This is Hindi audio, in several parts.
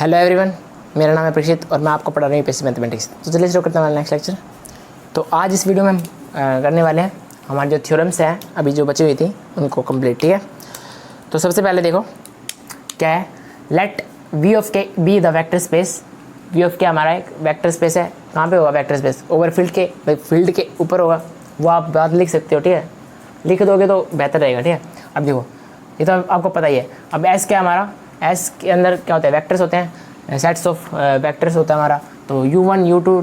हेलो एवरीवन, मेरा नाम है प्रीक्षित और मैं आपको पढ़ा रही हूँ पीएससी मैथमेटिक्स। तो चलिए शुरू करते हैं हमारा नेक्स्ट लेक्चर। तो आज इस वीडियो में हम करने वाले हैं हमारे जो थ्योरम्स हैं अभी जो बची हुई थी उनको कंप्लीट। ठीक है, तो सबसे पहले देखो क्या है, let V of K be the vector space. V of K हमारा एक वेक्टर स्पेस है। कहाँ पे होगा वेक्टर स्पेस? ओवर फील्ड के, भाई फील्ड के ऊपर होगा। वो आप बात लिख सकते हो, ठीक है, लिख दोगे तो बेहतर रहेगा। ठीक है, अब देखो ये तो आपको पता ही है। अब एस क्या हमारा, एस के अंदर क्या होता है, वेक्टर्स होते हैं, सेट्स ऑफ वेक्टर्स होता है हमारा। तो u1 u2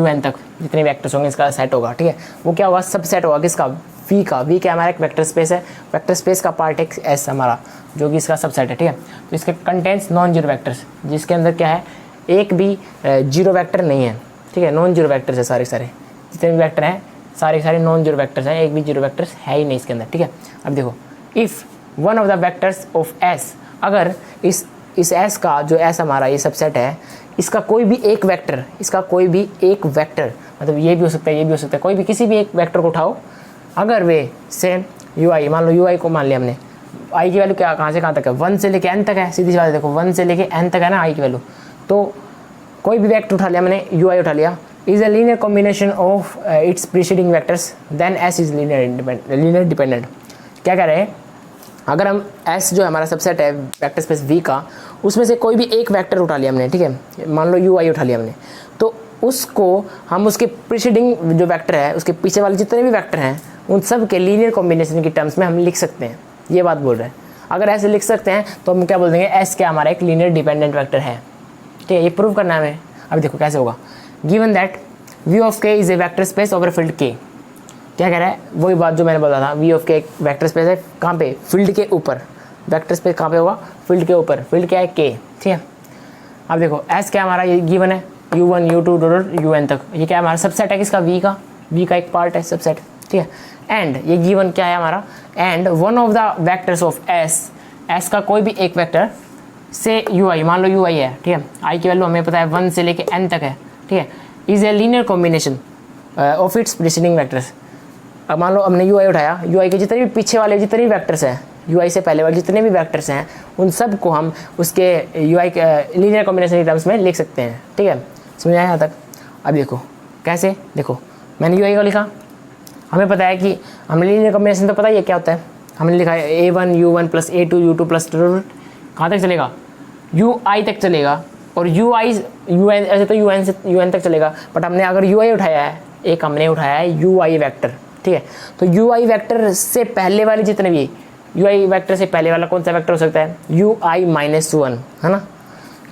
un तक जितने वेक्टर्स होंगे इसका सेट होगा। ठीक है, वो क्या होगा, सब सेट होगा किसका, v का। v क्या हमारा एक वेक्टर स्पेस है, वेक्टर स्पेस का पार्ट एक एस हमारा जो कि इसका सब सेट है। ठीक है, तो इसके कंटेंट्स नॉन जीरो वैक्टर्स, जिसके अंदर क्या है, एक भी जीरो वैक्टर नहीं है। ठीक है, नॉन जीरो वैक्टर्स है सारे सारे, जितने भी वैक्टर हैं सारे नॉन जीरो वैक्टर्स हैं, एक भी जीरो वैक्टर्स है ही नहीं इसके अंदर। ठीक है, अब देखो if one of the vectors of S, अगर इस एस का जो एस हमारा ये सबसेट है, इसका कोई भी एक वेक्टर, इसका कोई भी एक वेक्टर, मतलब ये भी हो सकता है ये भी हो सकता है, कोई भी किसी भी एक वेक्टर को उठाओ, अगर वे सेम यू आई, मान लो यू आई को मान लिया हमने, आई की वैल्यू क्या कहाँ से कहाँ तक है, 1 से लेके n तक है। सीधी सी बात है, देखो 1 से लेके n तक है ना आई की वैल्यू। तो कोई भी वेक्टर उठा लिया मैंने, यू आई उठा लिया, is a linear combination of its preceding vectors, then S is linear dependent. क्या कह रहे हैं, अगर हम S जो हमारा सबसेट है वेक्टर स्पेस V का, उसमें से कोई भी एक वेक्टर उठा लिया हमने, ठीक है, मान लो UI उठा लिया हमने, तो उसको हम उसके प्रीसीडिंग जो वेक्टर है उसके पीछे वाले जितने भी वेक्टर हैं उन सब के लीनियर कॉम्बिनेशन की टर्म्स में हम लिख सकते हैं। ये बात बोल रहे हैं, अगर ऐसे लिख सकते हैं तो हम क्या बोल देंगे, S क्या हमारा एक लीनियर डिपेंडेंट वेक्टर है। ठीक है, ये प्रूव करना है हमें। अब देखो कैसे होगा, given that V of K is a vector space over field K। क्या कह रहा है, वही बात जो मैंने बोला था, वी ऑफ के एक वेक्टर स्पेस है, कहाँ पे, फील्ड के ऊपर। वेक्टर स्पेस कहाँ पे होगा, फील्ड के ऊपर। फील्ड क्या है, के। ठीक है, अब देखो एस क्या हमारा, ये गिवन है u1 u2 un तक, ये क्या है हमारा सबसेट है किसका, वी का। वी का एक पार्ट है सबसेट। ठीक है, एंड ये गिवन क्या है हमारा, and one of the vectors of S, S का कोई भी एक वेक्टर से यू आई, मान लो यू आई है, ठीक है, आई की वैल्यू हमें पता है 1 से लेके n तक है। ठीक है, is a linear combination of its preceding vectors. अब मान लो हमने यू आई उठाया, यू आई के जितने भी पीछे वाले जितने भी वेक्टर्स हैं, यू आई से पहले वाले जितने भी वेक्टर्स हैं, उन सब को हम उसके यू आई के लीनियर कॉम्बिनेशन की टर्म्स में लिख सकते हैं। ठीक है, समझ आया यहाँ तक? अब देखो कैसे, देखो मैंने यू आई को लिखा, हमें पता है कि हमने लीनियर कॉम्बिनेशन तो पता ही है क्या होता है, हमने लिखा है a1 u1 plus a2 u2 plus कहाँ तक चलेगा, यू आई तक चलेगा, और यू आई यू एन ऐसे तो यू एन तक चलेगा, बट हमने अगर यू आई उठाया है, एक हमने उठाया है यू आई वैक्टर। ठीक है, तो यू आई वैक्टर से पहले वाले जितने भी, यू आई वैक्टर से पहले वाला कौन सा वैक्टर हो सकता है, यू आई माइनस 1, है ना।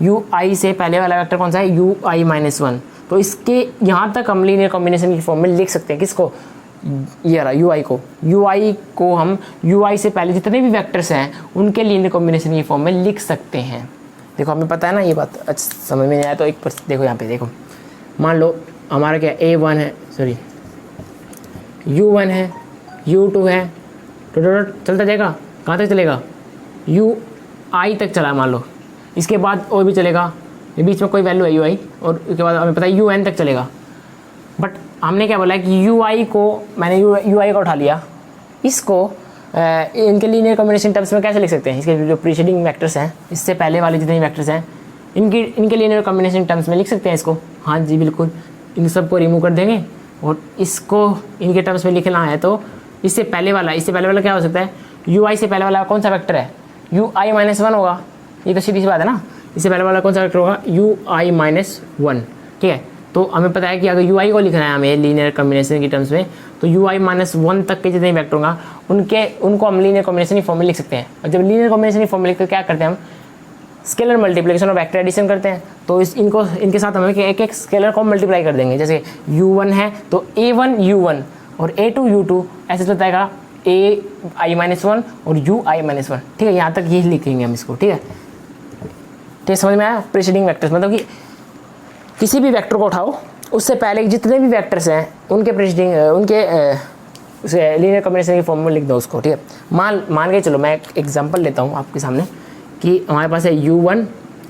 यू आई से पहले वाला वैक्टर कौन सा है, यू आई माइनस 1। तो इसके यहाँ तक हम लीनियर कॉम्बिनेशन की फॉर्म में लिख सकते हैं किसको, ये रहा यू आई को। यू आई को हम यू आई से पहले जितने भी वैक्टर्स हैं उनके लीनियर कॉम्बिनेशन की फॉर्म में लिख सकते हैं। देखो हमें पता है ना ये बात, अच्छा समझ में नहीं आया तो एक पर देखो यहाँ पे, देखो मान लो हमारा क्या a1 है, सॉरी u1 है, u2 है, तो चलता जाएगा, कहाँ तक चलेगा, u i तक चला मान लो, इसके बाद और भी चलेगा, ये बीच में कोई वैल्यू है u i, और उसके बाद हमें पता है un तक चलेगा। बट हमने क्या बोला है कि u i को, मैंने u i को उठा लिया, इसको इनके लीनियर कॉम्बिनेशन टर्म्स में कैसे लिख सकते हैं, इसके जो प्रीसीडिंग वेक्टर्स हैं, इससे पहले वाले जितने वेक्टर्स हैं इनके लीनियर कॉम्बिनेशन टर्म्स में लिख सकते हैं इसको। हाँ जी बिल्कुल, इन सबको रिमूव कर देंगे और इसको इनके टर्म्स में लिखना है तो इससे पहले वाला क्या हो सकता है, यू आई से पहले वाला कौन सा वेक्टर है, यू आई माइनस 1 होगा। ये तो सीधी सी बात है ना, इससे पहले वाला कौन सा वेक्टर होगा, यू आई माइनस 1। ठीक है, तो हमें पता है कि अगर यू आई को लिखना है हमें लीनियर कॉम्बिनेशन की टर्म्स में, तो यू आई माइनस 1 तक के जितने वेक्टर होगा उनको हम लीनियर कॉम्बिनेशन की फॉर्म में लिख सकते हैं। और जब लीनियर कॉम्बिनेशन की फॉर्म में लिखकर क्या करते हैं हम, स्केलर मल्टीप्लिकेशन और वेक्टर एडिशन करते हैं। तो इनके साथ हम एक एक स्केलर को मल्टीप्लाई कर देंगे, जैसे u1 है तो a1 u1 और a2 u2 ऐसे चलता है a i माइनस 1 और u i माइनस 1। ठीक है, यहाँ तक यही लिखेंगे हम इसको। ठीक है, ठीक समझ में आया, प्रीसीडिंग वेक्टर्स मतलब कि किसी भी वेक्टर को उठाओ, उससे पहले जितने भी वेक्टर्स हैं उनके प्रीसीडिंग उनके लीनियर कॉम्बिनेशन की फॉर्म में लिख दो उसको। ठीक है, मान के चलो मैं एक एग्जांपल लेता हूँ आपके सामने कि हमारे पास है u1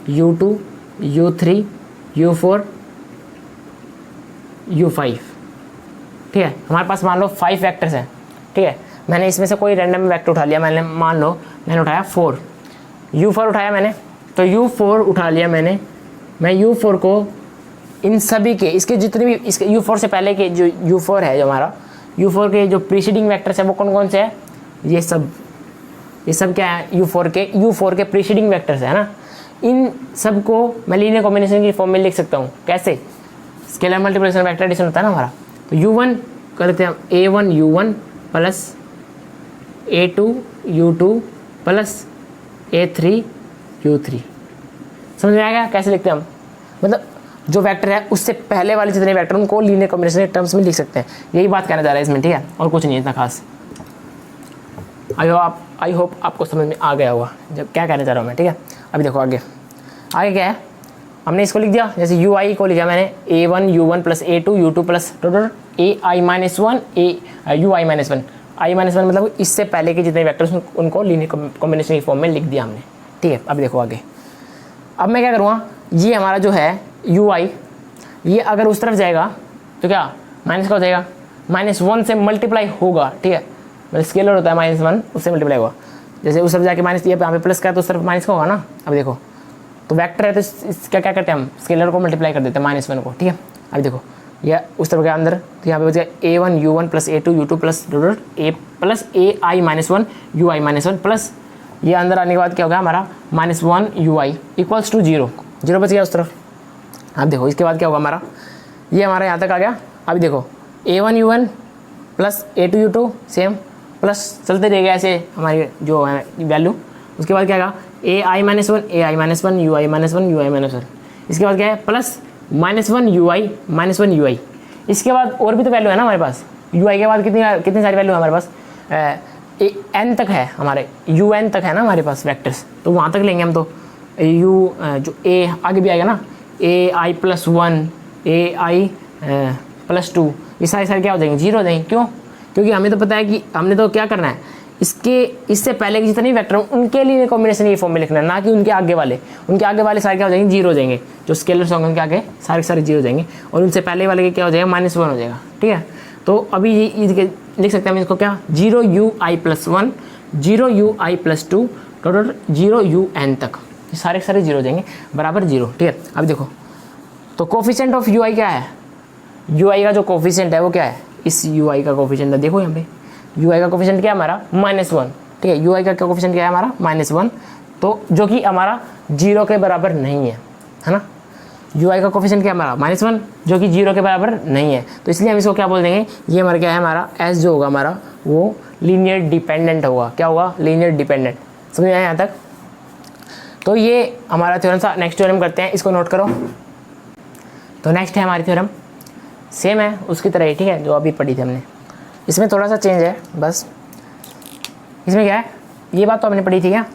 u2 u3 u4 u5। ठीक है, हमारे पास मान लो 5 वेक्टर्स हैं। ठीक है, मैंने इसमें से कोई रैंडम वेक्टर उठा लिया, मान लो मैंने उठाया 4, u4 उठाया मैंने, तो U4 उठा लिया मैंने, मैं U4 को इन सभी के इसके जितने भी इसके U4 से पहले के जो U4 है जो हमारा U4 के जो प्रीसीडिंग वेक्टर्स है वो कौन कौन से हैं, ये सब क्या है U4 के प्रीसीडिंग वेक्टर्स है ना। इन सब को मैं लीनियर कॉम्बिनेशन की फॉर्म में लिख सकता हूँ, कैसे, स्केलर मल्टीप्लिकेशन वेक्टर एडिशन होता है ना हमारा। तो U1 कर लेते हैं A1 U1 plus A2 U2 plus A3 U3। समझ में आएगा कैसे लिखते हैं हम, मतलब जो वेक्टर है उससे पहले वाले जितने वेक्टर उनको लीनियर कॉम्बिनेशन के टर्म्स में लिख सकते हैं। यही बात कहना चाह रहा है इसमें, ठीक है, और कुछ नहीं है इतना खास। आई होप आपको समझ में आ गया होगा जब क्या कहना चाह रहा हूँ मैं, ठीक है। अभी देखो आगे क्या है, हमने इसको लिख दिया, जैसे UI को लिखा मैंने A1 U1 plus A2 U2 plus total AI minus one UI minus one, I minus one मतलब इससे पहले के जितने वेक्टर्स उनको लीनियर कॉम्बिनेशन की फॉर्म में लिख दिया हमने, ठीक है। अभी देखो आगे, अब मैं क्या करूँगा, ये हमारा जो है UI ये अगर उस तरफ जाएगा तो क्या माइनस का हो जाएगा, -1 से मल्टीप्लाई होगा, ठीक है, मतलब स्केलर होता है -1 उससे मल्टीप्लाई होगा। जैसे उस तरफ जाके माइनस, ये यहाँ पे प्लस का है तो उस तरफ माइनस का होगा ना। अब देखो तो वेक्टर है तो इसका क्या करते हैं हम, स्केलर को मल्टीप्लाई कर देते हैं -1 को, ठीक है। अभी देखो ये उस तरफ गया अंदर, तो यहाँ पे बच गया A1 U1 plus A2 U2 plus A plus AI minus one UI minus one plus ये अंदर आने के बाद क्या होगा हमारा -1 UI इक्वल्स टू 0 बच गया उस तरफ। अब देखो इसके बाद क्या होगा हमारा, ये हमारा यहाँ तक आ गया। अभी देखो A1 U1 plus A2 U2 same plus चलते रहेगा ऐसे हमारी जो है वैल्यू। उसके बाद क्या आएगा AI minus one UI minus one UI minus one UI minus one. इसके बाद क्या है plus -1 UI minus one UI। इसके बाद और भी तो वैल्यू है ना हमारे पास, UI के बाद कितनी सारी वैल्यू है हमारे पास, n तक है हमारे UN तक है ना हमारे पास वेक्टर्स, तो वहाँ तक लेंगे हम। तो जो A आगे भी आएगा ना AI प्लस 1 AI प्लस 2, ये सारे क्या हो जाएंगे 0 हो जाएंगे। क्यों, क्योंकि हमें तो पता है कि हमने तो क्या करना है, इससे पहले के जितने वेक्टर हैं उनके लिए कॉम्बिनेशन ये फॉर्म में लिखना है, ना कि उनके आगे वाले सारे क्या हो जाएंगे 0 हो जाएंगे। जो स्केलर्स होंगे उनके आगे सारे 0 हो जाएंगे और उनसे पहले वाले के क्या हो जाएगा -1 हो जाएगा, ठीक है। तो अभी ये लिख सकते हैं हम इसको क्या 0 UI plus 1 0 UI plus 2 total 0 UN तक, ये सारे 0 हो जाएंगे बराबर 0, ठीक है। अब देखो तो कोफिशिएंट ऑफ UI क्या है, UI का जो कोफिशिएंट है वो क्या है, इस UI का कोफिशिएंट देखो यहाँ पे UI का कोफिशिएंट क्या है हमारा -1, ठीक है। UI का कोफिशिएंट क्या है हमारा -1, तो जो कि हमारा 0 के बराबर नहीं है ना। UI का कोफिशिएंट क्या है हमारा -1 जो कि 0 के बराबर नहीं है, तो इसलिए हम इसको क्या बोल देंगे, ये हमारा क्या है हमारा S जो होगा हमारा वो लीनियर डिपेंडेंट होगा। क्या होगा, लीनियर डिपेंडेंट। समझ में आया यहाँ तक। तो ये हमारा थ्योरम था। नेक्स्ट थ्योरम करते हैं, इसको नोट करो। तो नेक्स्ट है हमारी थ्योरम, सेम है उसकी तरह ही, ठीक है, जो अभी पढ़ी थी हमने। इसमें थोड़ा सा चेंज है बस। इसमें क्या है, ये बात तो हमने पढ़ी थी क्या,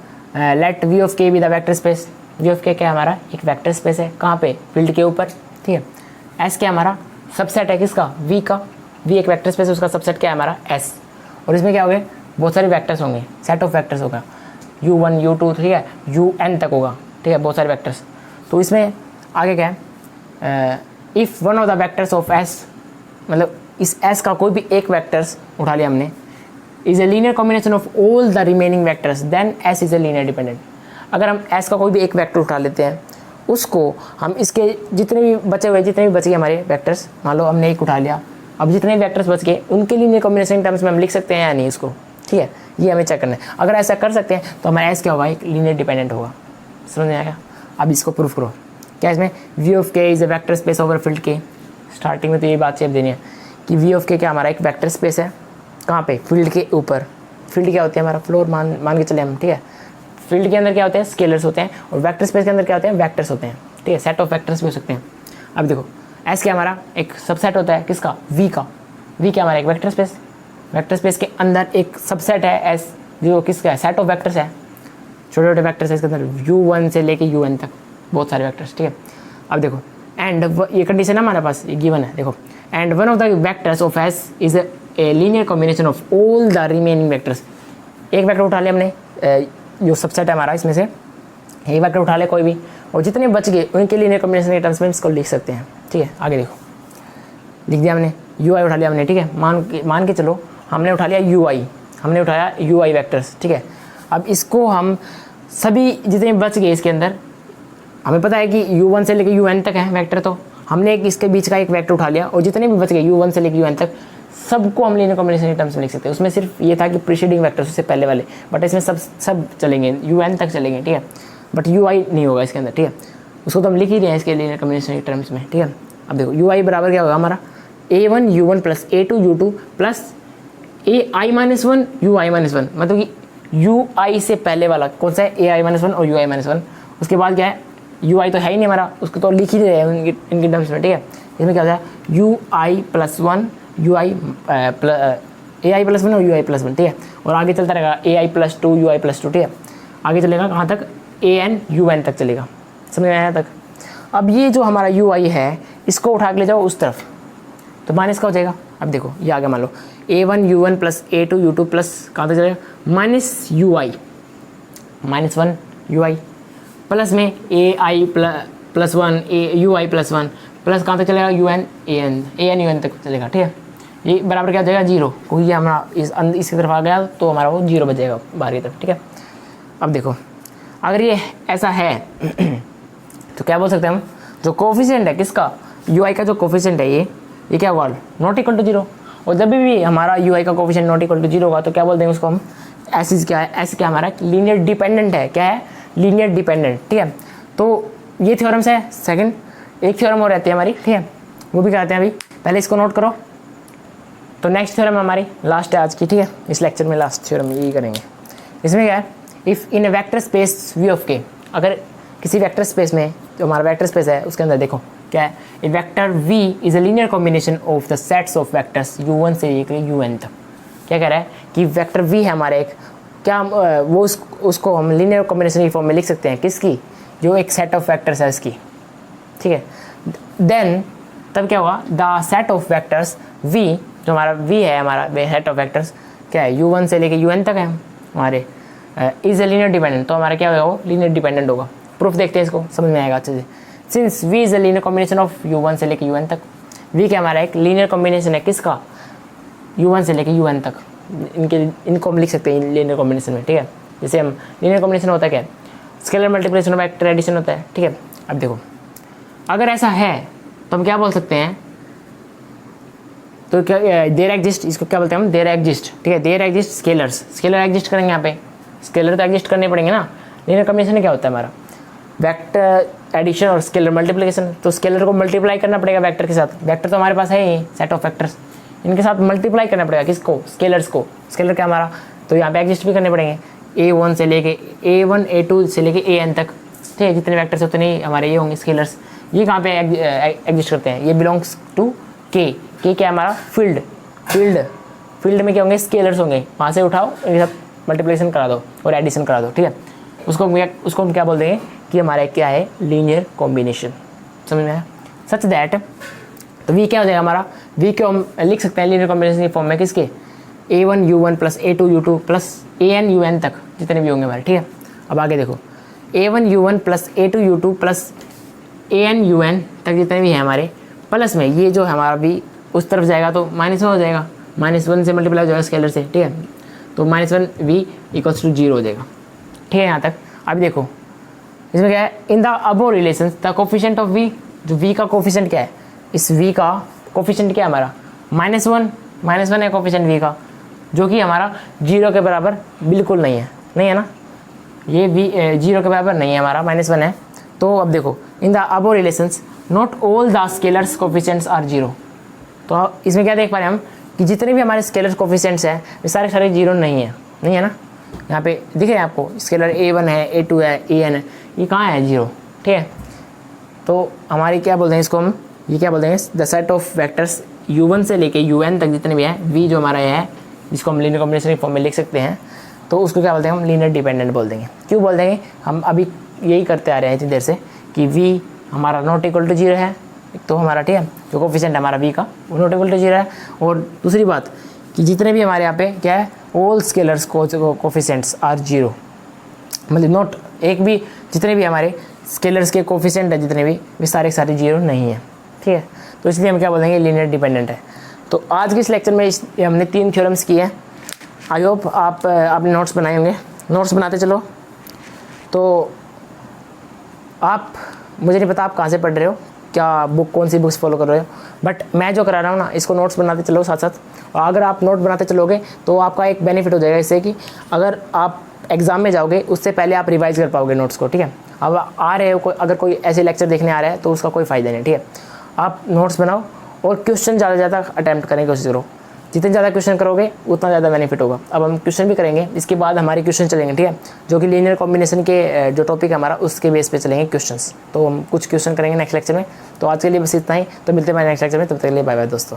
let V of K be the vector space. V of K क्या है हमारा, एक वेक्टर स्पेस है, कहाँ पे, फील्ड के ऊपर, ठीक है। S क्या हमारा सबसेट है किसका, V का। V एक वेक्टर स्पेस है, उसका सबसेट क्या है हमारा S। और इसमें क्या होंगे, बहुत सारे वेक्टर्स होंगे, सेट ऑफ वेक्टर्स होगा, U1 U2 ठीक है UN तक होगा, ठीक है, बहुत सारे वेक्टर्स। तो इसमें आगे क्या है, if one of the vectors of S, मतलब इस S का कोई भी एक वेक्टर्स उठा लिया हमने, is a linear combination of all the remaining vectors, then S is a linear dependent. अगर हम S का कोई भी एक वेक्टर उठा लेते हैं, उसको हम इसके जितने भी बच गए हमारे वेक्टर्स, मान लो हमने एक उठा लिया, अब जितने वेक्टर्स बच गए उनके लीनियर कॉम्बिनेशन टर्म्स में हम लिख सकते हैं या नहीं इसको, ठीक है, ये हमें चेक करना है। अगर ऐसा कर सकते हैं तो हमारा S क्या होगा, एक लीनियर डिपेंडेंट होगा। समझ में आएगा। अब इसको प्रूफ करो। क्या इसमें V of K is a vector space over field K। Starting में तो ये बात चेप देनी है कि V ऑफ K क्या हमारा एक वेक्टर स्पेस है, कहाँ पे, फील्ड के ऊपर। फील्ड क्या होती है हमारा फ्लोर, मान के चले हम, ठीक है। फील्ड के अंदर क्या होते हैं, स्केलर्स होते हैं, और वेक्टर स्पेस के अंदर क्या होते हैं, वेक्टर्स होते हैं, ठीक है, सेट ऑफ वेक्टर्स भी हो सकते हैं। अब देखो S क्या हमारा एक सबसेट होता है किसका, V का। V क्या हमारा एक वेक्टर स्पेस, वेक्टर स्पेस के अंदर एक सबसेट है S जो किसका है, सेट ऑफ वेक्टर्स है, छोटे छोटे वेक्टर्स है इसके अंदर, U1 से लेके UN तक बहुत सारे वेक्टर्स, ठीक है। अब देखो एंड ये कंडीशन है हमारे पास, ये गिवन है, देखो and one of the vectors of S is a linear combination of all the remaining vectors. एक वेक्टर उठा लिया हमने, जो सबसेट है हमारा इसमें से एक वेक्टर उठा ले कोई भी, और जितने बच गए उनके लीनियर कॉम्बिनेशन के टर्म्स में इसको लिख सकते हैं, ठीक है। आगे देखो लिख दिया हमने, UI उठा लिया हमने, ठीक है, मान के चलो हमने उठा लिया UI, हमने उठाया UI वेक्टर्स, ठीक है। अब इसको हम सभी जितने बच गए इसके अंदर, हमें पता है कि u1 से लेकर un तक है वेक्टर, तो हमने एक इसके बीच का एक वेक्टर उठा लिया और जितने भी बच गए u1 से लेकर un तक सबको हम लीनियर कॉम्बिनेशन के टर्म्स में लिख सकते हैं। उसमें सिर्फ ये था कि प्रीसीडिंग वेक्टर उससे पहले वाले, बट इसमें सब चलेंगे, un तक चलेंगे, ठीक है, बट ui नहीं होगा इसके अंदर, ठीक है, उसको तो हम लिख ही रहे हैं इसके लीनियर कॉम्बिनेशन के टर्म्स में, ठीक है। अब देखो ui बराबर क्या होगा हमारा a1 u1 plus a2 u2 plus ai-1 ui-1, मतलब कि ui से पहले वाला कौन सा है, ai-1 और ui-1, उसके बाद क्या है ui तो है ही नहीं हमारा, उसको तो लिख ही रहे हैं इनके टर्म्स में, ठीक है। इसमें क्या होता है ui plus 1 ui ai plus 1 और ui प्लस 1, ठीक है, और आगे चलता रहेगा ai प्लस 2 ui प्लस 2, ठीक है, आगे चलेगा कहाँ तक an un तक चलेगा, समझ में आया तक। अब ये जो हमारा ui है इसको उठा के ले जाओ उस तरफ, तो माइनस का हो जाएगा। अब देखो ये आगे मान लो a1 u1 plus a2 u2 plus कहाँ तक चलेगा माइनस ui -1 ui प्लस में ai plus 1 ui plus 1 plus कहाँ तक चलेगा an un तक चलेगा, ठीक है। ये बराबर क्या हो जाएगा 0, क्योंकि ये हमारा इसकी तरफ आ गया तो हमारा वो 0 बच जाएगा बाहर की तरफ, ठीक है। अब देखो अगर ये ऐसा है तो क्या बोल सकते हैं हम, जो कोफिशिएंट है किसका ui का जो कोफिशिएंट है ये क्या होगा नॉट इक्वल टू 0, और जब भी हमारा ui का कोफिशिएंट नॉट इक्वल टू 0 होगा तो क्या बोल देंगे उसको हम ऐसे क्या है, ऐसे क्या हमारा लीनियर डिपेंडेंट है, क्या है लीनियर डिपेंडेंट, ठीक है। तो ये थ्योरम्स है सेकंड, एक थ्योरम और रहती है हमारी, ठीक है, वो भी कराते हैं अभी, पहले इसको नोट करो। तो नेक्स्ट थ्योरम हमारी लास्ट है आज की, ठीक है, इस लेक्चर में लास्ट थ्योरम यही करेंगे। इसमें क्या है, if in a vector space V of K, अगर किसी वेक्टर स्पेस में जो हमारा वेक्टर स्पेस है उसके अंदर देखो क्या है, a vector v is a linear combination of the sets of vectors u1 से लेकर un तक। क्या कह रहा है कि वेक्टर v है हमारा एक, क्या वो उसको हम लीनियर कॉम्बिनेशन की फॉर्म में लिख सकते हैं किसकी, जो एक सेट ऑफ वेक्टर्स है इसकी, ठीक है। देन तब क्या होगा the set of vectors v, जो हमारा v है हमारा सेट ऑफ वेक्टर्स क्या है u1 से लेकर un तक है हमारे, इज़ अ लीनियर डिपेंडेंट, तो हमारा क्या होगा वो लीनियर डिपेंडेंट होगा। प्रूफ देखते हैं इसको, समझ में आएगा अच्छे से। Since v is a linear combination of u1 से लेकर un तक, v क्या हमारा एक लीनियर कॉम्बिनेशन है किसका u1 से लेकर un तक, इनको हम लिख सकते हैं लीनियर कॉम्बिनेशन में, ठीक है। जैसे हम लीनियर कॉम्बिनेशन होता है क्या, scalar multiplication of vector addition होता है, ठीक है। अब देखो अगर ऐसा है तो हम क्या बोल सकते हैं, तो क्या देयर एग्जिस्ट, इसको क्या बोलते हैं हम देयर एग्जिस्ट, ठीक है, there exist scalars, scalar exist करेंगे यहाँ पे, स्केलर तो एग्जिस्ट करने पड़ेंगे ना। लीनियर कॉम्बिनेशन क्या होता है हमारा वेक्टर एडिशन और स्केलर मल्टीप्लिकेशन, तो स्केलर को मल्टीप्लाई करना पड़ेगा वेक्टर के साथ, वेक्टर तो हमारे पास है ही सेट ऑफ वेक्टर्स, इनके साथ मल्टीप्लाई करना पड़ेगा किसको स्केलर्स को, स्केलर क्या हमारा, तो यहाँ पे एग्जिस्ट भी करने पड़ेंगे a1 से लेके a1 a2 से लेके an तक, ठीक है, जितने वेक्टर्स उतने ही हमारे ये होंगे स्केलर्स। ये कहाँ पे एग्जिस्ट करते हैं, ये बिलोंग्स टू के क्या है हमारा फील्ड में क्या होंगे स्केलर्स होंगे, वहाँ से उठाओ इनके साथ मल्टीप्लिकेशन करा दो और एडिशन करा दो, ठीक है। उसको हम क्या बोल देंगे कि हमारा क्या है लीनियर कॉम्बिनेशन, समझ में आया। सच दैट तो v क्या हो जाएगा हमारा, v को हम लिख सकते हैं लीनियर कॉम्बिनेशन की फॉर्म में किसके a1 u1 plus a2 u2 plus an un तक जितने भी होंगे हमारे, ठीक है। अब आगे देखो a1 u1 plus a2 u2 plus an un तक जितने भी हैं हमारे, प्लस में ये जो हमारा v उस तरफ जाएगा तो -1 हो जाएगा, -1 से मल्टीप्लाई हो जाएगा स्केलर से, ठीक है, तो -1 v इक्वल्स टू 0 हो जाएगा, ठीक है यहाँ तक। अभी देखो इसमें क्या है, इन the above relation the coefficient of v, जो v का कोफिशिएंट क्या है, इस v का कोफिशिएंट क्या है हमारा -1 है कोफिशिएंट v का, जो कि हमारा 0 के बराबर बिल्कुल नहीं है ना, ये v 0 के बराबर नहीं है हमारा, -1 है। तो अब देखो in the above relations not all the scalars coefficients are 0, तो इसमें क्या देख पा रहे हैं हम कि जितने भी हमारे स्केलर्स कोफिशिएंट्स हैं वे सारे 0 नहीं है ना। यहाँ पे दिख रहे हैं आपको स्केलर a1 है a2 है an है, ये कहाँ है 0, ठीक है। तो हमारी क्या बोलते हैं इसको हम, ये क्या बोलते हैं the set of vectors u1 से लेके un तक जितने भी हैं, v जो हमारा है जिसको हम लीनियर कॉम्बिनेशन की फॉर्म में लिख सकते हैं, तो उसको क्या बोलते हैं हम लीनियर डिपेंडेंट बोल देंगे। क्यों बोल देंगे, हम अभी यही करते आ रहे हैं इतनी देर से कि v हमारा नॉट इक्वल टू 0 है, तो हमारा ठीक है जो कोफिशिएंट हमारा v का वो नॉट इक्वल टू 0 है, और दूसरी बात कि जितने भी हमारे यहाँ पे क्या है ऑल स्केलर्स कोफिशिएंट्स आर 0, मतलब नॉट एक भी जितने भी हमारे स्केलर्स के कोफिशिएंट है जितने भी वे सारे 0 नहीं है, ठीक है। तो इसलिए हम क्या बोलेंगे लीनियर डिपेंडेंट है। तो आज के इस लेक्चर में हमने 3 थ्योरम्स किए हैं। आई होप आप अपने नोट्स बनाए होंगे, नोट्स बनाते चलो। तो आप, मुझे नहीं पता आप कहाँ से पढ़ रहे हो, क्या बुक, कौन सी बुक्स फॉलो कर रहे हो, बट मैं जो करा रहा हूँ ना, इसको नोट्स बनाते चलो साथ साथ। और अगर आप नोट बनाते चलोगे तो आपका एक बेनिफिट हो जाएगा इससे कि अगर आप एग्ज़ाम में जाओगे उससे पहले आप रिवाइज़ कर पाओगे नोट्स को, ठीक है। अब आ रहे हो अगर कोई ऐसे लेक्चर देखने आ रहा है तो उसका कोई फ़ायदा नहीं, ठीक है। आप नोट्स बनाओ और क्वेश्चन ज़्यादा से ज़्यादा अटैम्प्ट करने की कोशिश करो। जितने ज़्यादा क्वेश्चन करोगे उतना ज़्यादा बेनिफिट होगा। अब हम क्वेश्चन भी करेंगे, इसके बाद हमारे क्वेश्चन चलेंगे, ठीक है, जो कि लीनियर कॉम्बिनेशन के जो टॉपिक है हमारा उसके बेस पे चलेंगे क्वेश्चंस। तो हम कुछ क्वेश्चन करेंगे नेक्स्ट लेक्चर में। तो आज के लिए बस इतना ही, तो मिलते हैं नेक्स्ट लेक्चर में, तब तक के लिए बाय बाय दोस्तों।